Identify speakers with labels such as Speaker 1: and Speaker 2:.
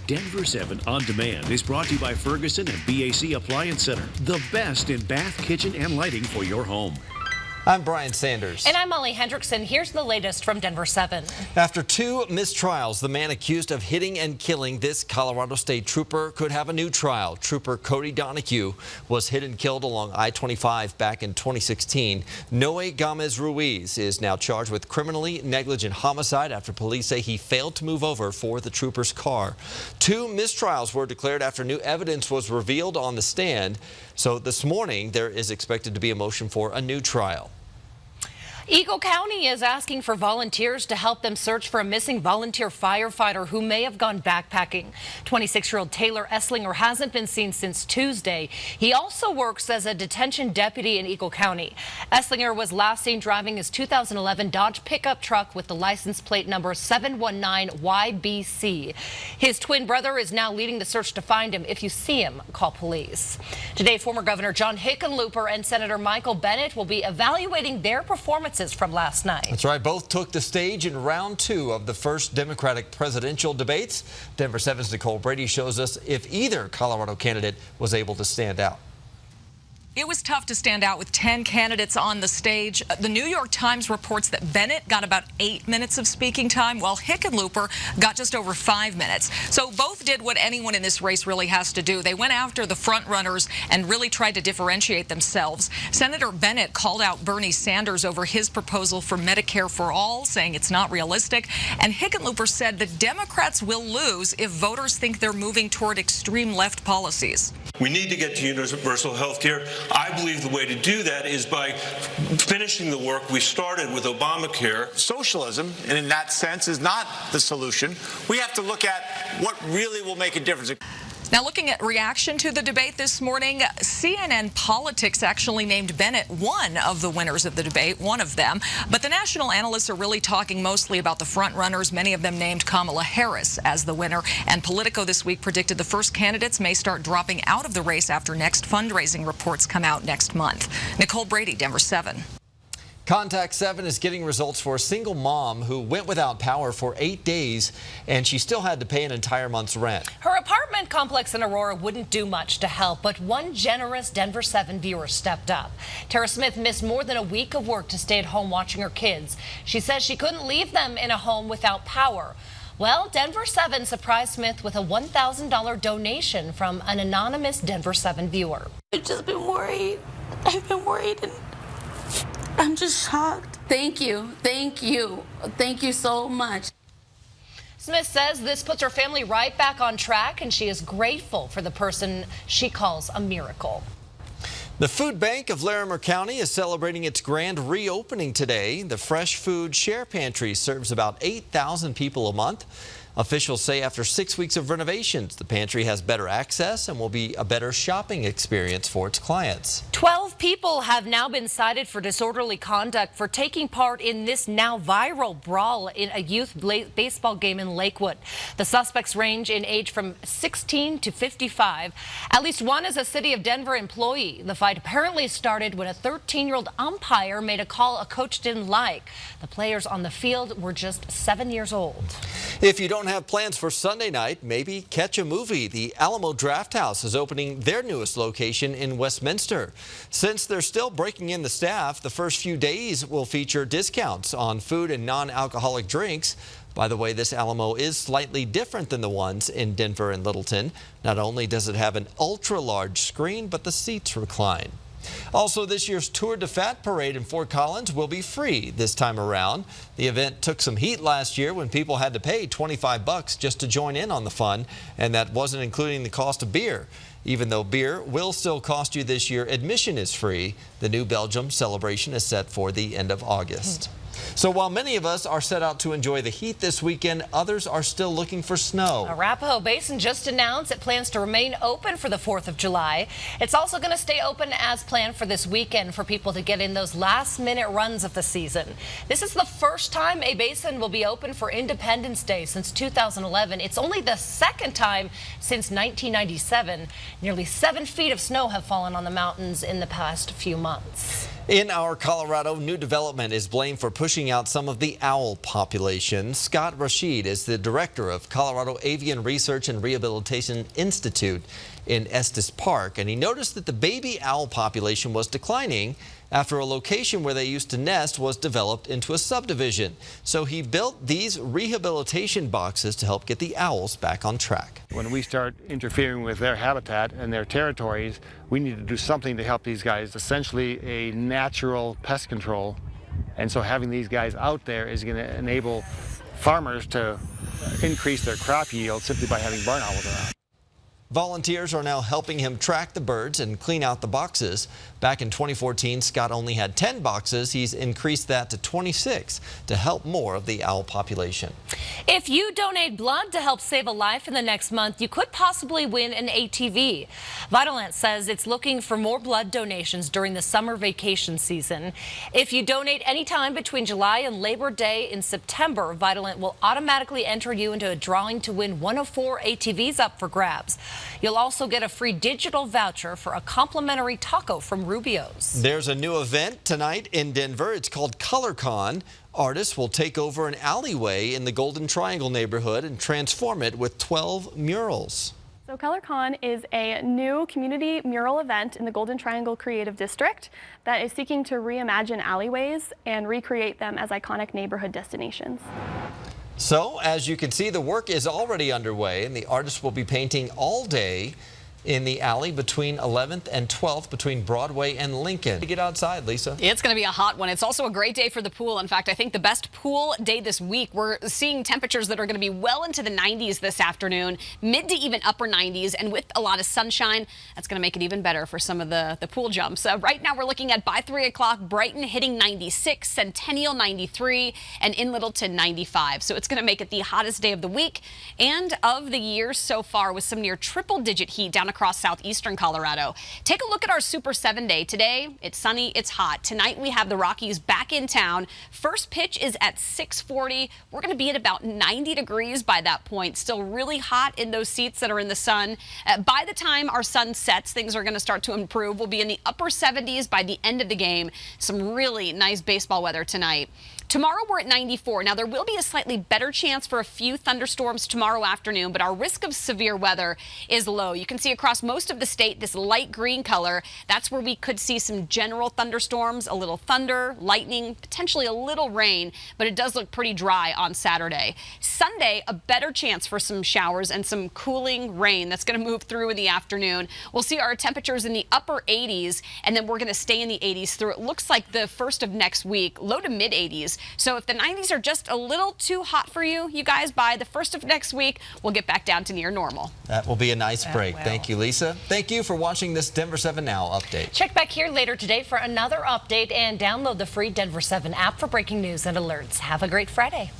Speaker 1: Denver 7 On Demand is brought to you by Ferguson and BAC Appliance Center, the best in bath, kitchen, and lighting for your home.
Speaker 2: I'm Brian Sanders.
Speaker 3: And I'm Molly Hendrickson. Here's the latest from Denver 7.
Speaker 2: After 2 mistrials, the man accused of hitting and killing this Colorado State trooper could have a new trial. Trooper Cody Donahue was hit and killed along I-25 back in 2016. Noe Gomez Ruiz is now charged with criminally negligent homicide after police say he failed to move over for the trooper's car. 2 mistrials were declared after new evidence was revealed on the stand. So this morning, there is expected to be a motion for a new trial.
Speaker 3: Eagle County is asking for volunteers to help them search for a missing volunteer firefighter who may have gone backpacking. 26-year-old Taylor Esslinger hasn't been seen since Tuesday. He also works as a detention deputy in Eagle County. Esslinger was last seen driving his 2011 Dodge pickup truck with the license plate number 719YBC. His twin brother is now leading the search to find him. If you see him, call police. Today, former Governor John Hickenlooper and Senator Michael Bennet will be evaluating their performances from last night.
Speaker 2: That's right. Both took the stage in round 2 of the first Democratic presidential debates. Denver 7's Nicole Brady shows us if either Colorado candidate was able to stand out.
Speaker 4: It was tough to stand out with 10 candidates on the stage. The New York Times reports that Bennett got about 8 minutes of speaking time, while Hickenlooper got just over 5 minutes. So both did what anyone in this race really has to do. They went after the front runners and really tried to differentiate themselves. Senator Bennett called out Bernie Sanders over his proposal for Medicare for all, saying it's not realistic. And Hickenlooper said the Democrats will lose if voters think they're moving toward extreme left policies.
Speaker 5: We need to get to universal health care. I believe the way to do that is by finishing the work we started with Obamacare.
Speaker 6: Socialism, and in that sense, is not the solution. We have to look at what really will make a difference.
Speaker 4: Now, looking at reaction to the debate this morning, CNN Politics actually named Bennett one of the winners of the debate, one of them. But the national analysts are really talking mostly about the front runners. Many of them named Kamala Harris as the winner. And Politico this week predicted the first candidates may start dropping out of the race after next fundraising reports come out next month. Nicole Brady, Denver 7.
Speaker 2: Contact 7 is getting results for a single mom who went without power for 8 days, and she still had to pay an entire month's rent.
Speaker 3: Her apartment complex in Aurora wouldn't do much to help, but one generous Denver 7 viewer stepped up. Tara Smith missed more than a week of work to stay at home watching her kids. She says she couldn't leave them in a home without power. Well, Denver 7 surprised Smith with a $1,000 donation from an anonymous Denver 7 viewer.
Speaker 7: I've just been worried. I've been worried, and I'm just shocked. Thank you. Thank you. Thank you so much.
Speaker 3: Smith says this puts her family right back on track, and she is grateful for the person she calls a miracle.
Speaker 2: The Food Bank of Larimer County is celebrating its grand reopening today. The Fresh Food Share Pantry serves about 8,000 people a month. Officials say after 6 weeks of renovations, the pantry has better access and will be a better shopping experience for its clients.
Speaker 3: 12 people have now been cited for disorderly conduct for taking part in this now viral brawl in a youth baseball game in Lakewood. The suspects range in age from 16 to 55. At least one is a City of Denver employee. The fight apparently started when a 13-year-old umpire made a call a coach didn't like. The players on the field were just 7 years old.
Speaker 2: If you don't have plans for Sunday night, maybe catch a movie. The Alamo Drafthouse is opening their newest location in Westminster. Since they're still breaking in the staff, the first few days will feature discounts on food and non-alcoholic drinks. By the way, this Alamo is slightly different than the ones in Denver and Littleton. Not only does it have an ultra-large screen, but the seats recline. Also, this year's Tour de Fat Parade in Fort Collins will be free this time around. The event took some heat last year when people had to pay $25 just to join in on the fun, and that wasn't including the cost of beer. Even though beer will still cost you this year, admission is free. The New Belgium celebration is set for the end of August. So while many of us are set out to enjoy the heat this weekend, others are still looking for snow.
Speaker 3: Rapo Basin just announced it plans to remain open for the 4th of July. It's also going to stay open as planned for this weekend for people to get in those last-minute runs of the season. This is the first time a basin will be open for Independence Day since 2011. It's only the second time since 1997. Nearly 7 feet of snow have fallen on the mountains in the past few months.
Speaker 2: In our Colorado, new development is blamed for pushing out some of the owl population. Scott Rashid is the director of Colorado Avian Research and Rehabilitation Institute in Estes Park, and he noticed that the baby owl population was declining after a location where they used to nest was developed into a subdivision. So he built these rehabilitation boxes to help get the owls back on track.
Speaker 8: When we start interfering with their habitat and their territories, we need to do something to help these guys. Essentially a natural pest control. And so having these guys out there is going to enable farmers to increase their crop yield simply by having barn owls around.
Speaker 2: Volunteers are now helping him track the birds and clean out the boxes. Back in 2014, Scott only had 10 boxes. He's increased that to 26 to help more of the owl population.
Speaker 3: If you donate blood to help save a life in the next month, you could possibly win an ATV. Vitalant says it's looking for more blood donations during the summer vacation season. If you donate anytime between July and Labor Day in September, Vitalant will automatically enter you into a drawing to win one of 4 ATVs up for grabs. You'll also get a free digital voucher for a complimentary taco from Rubio's.
Speaker 2: There's a new event tonight in Denver. It's called ColorCon. Artists will take over an alleyway in the Golden Triangle neighborhood and transform it with 12 murals.
Speaker 9: So ColorCon is a new community mural event in the Golden Triangle Creative District that is seeking to reimagine alleyways and recreate them as iconic neighborhood destinations.
Speaker 2: So, as you can see, the work is already underway, and the artists will be painting all day in the alley between 11th and 12th between Broadway and Lincoln. Get outside, Lisa.
Speaker 10: It's going to be a hot one. It's also a great day for the pool. In fact, I think the best pool day this week. We're seeing temperatures that are going to be well into the 90s this afternoon, mid to even upper 90s, and with a lot of sunshine, that's going to make it even better for some of the pool jumps. Right now, we're looking at by 3 o'clock, Brighton hitting 96, Centennial 93, and in Littleton 95. So it's going to make it the hottest day of the week and of the year so far, with some near triple-digit heat down across southeastern Colorado. Take a look at our Super 7 day. Today, it's sunny, it's hot. Tonight, we have the Rockies back in town. First pitch is at 6:40. We're going to be at about 90 degrees by that point. Still really hot in those seats that are in the sun. By the time our sun sets, things are going to start to improve. We'll be in the upper 70s by the end of the game. Some really nice baseball weather tonight. Tomorrow, we're at 94. Now, there will be a slightly better chance for a few thunderstorms tomorrow afternoon, but our risk of severe weather is low. You can see across most of the state this light green color. That's where we could see some general thunderstorms, a little thunder, lightning, potentially a little rain, but it does look pretty dry on Saturday. Sunday, a better chance for some showers and some cooling rain that's going to move through in the afternoon. We'll see our temperatures in the upper 80s, and then we're going to stay in the 80s through, it looks like, the first of next week, low to mid 80s. So if the 90s are just a little too hot for you, you guys, by the first of next week, we'll get back down to near normal.
Speaker 2: That will be a nice break. Thank you, Lisa. Thank you for watching this Denver 7 Now update.
Speaker 3: Check back here later today for another update and download the free Denver 7 app for breaking news and alerts. Have a great Friday.